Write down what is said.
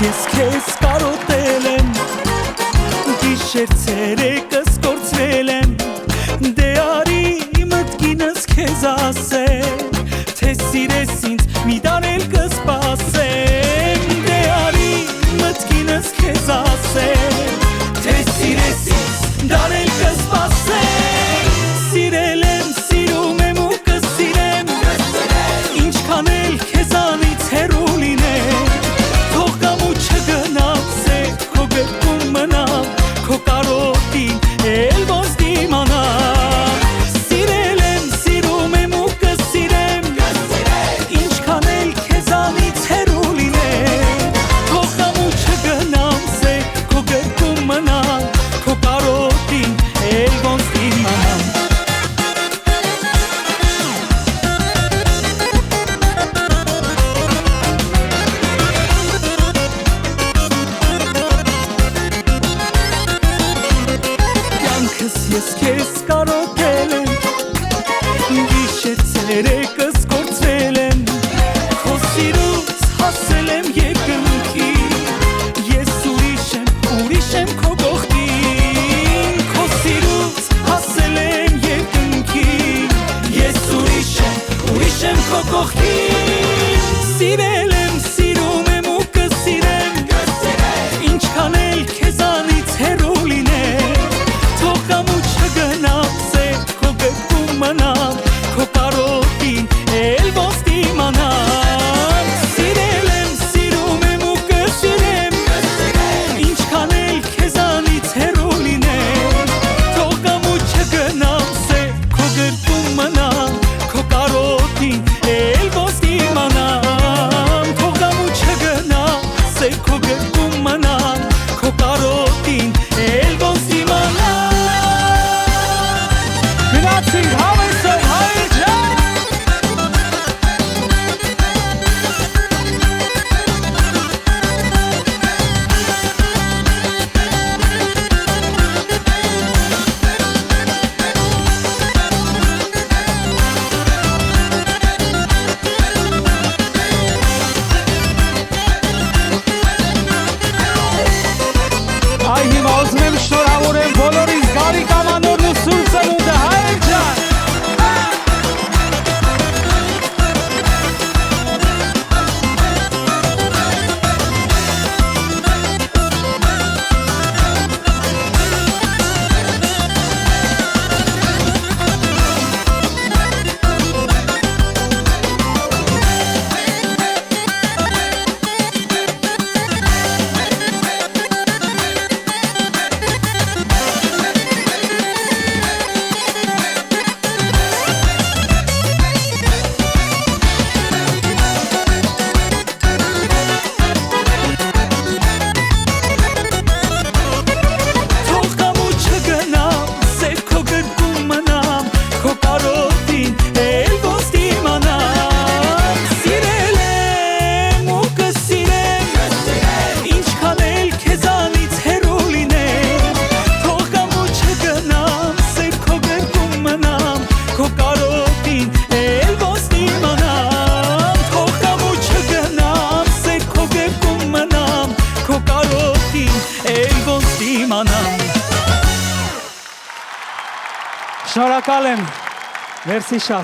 ես քեզ կարոտել եմ, գիշեր ցերեկս կորցրել եմ, դե արի մտքինս քեզ ասեմ, թե սիրես ինձ մի դարել կսպասեմ, դե արի մտքինս քեզ ասեմ, թե սիրես ինձ դարել կսպասեմ, սիրել եմ, սիրում եմ ու կսիրեմ, ինչքան էլ քեզանից հեռու լինեմ, թող կամ ու չգնամ, սե քո գրկում մնամ, քո կարոտին էլ ոնց դիմանամ, սիրել եմ, սիրում եմ ու կսիրեմ, ինչքան էլ քեզանից հեռու լինեմ, թող կամ ու չգնամ, սե քո գրկում մնամ, քո կարոտին էլ ոնց դիմանամ. Ես քեզ կարոտել եմ, գիշեր ցերեկս կորցրել եմ, քո սիրուց հասել եմ երկնքի, ես ուրիշ եմ քո կողքին, քո սիրուց հասել եմ երկնքի, ես ուրիշ եմ քո կողքին, սիրել եմ, սիրում եմ ու կսիրեմ, ինչքան էլ քեզանից հեռու լինեմ, թող կամ ու չգնամ, սե քո գրկում մնամ, քո կարոտին էլ ոնց դիմանամ, սիրել եմ, սիրում եմ ու կսիրեմ, ինչքան էլ քեզանից հեռու լինեմ, թող կամ ու չգնամ, սե քո գրկում մնամ, քո կարոտին էլ ոնց դիմանամ, թող կամ ու չգնամ, սե քո գրկում մնամ, քո կարոտին էլ ոնց դիմանամ. Գնացինք հավեսով հայր ջան. Այ հիմա ուզում եմ շնորհավորեմ բոլորիս Գարիկ Ամանորն ու Սուրբ Ծնունդը հայր ջան. Շնորհակալ եմ, մերսի շատ.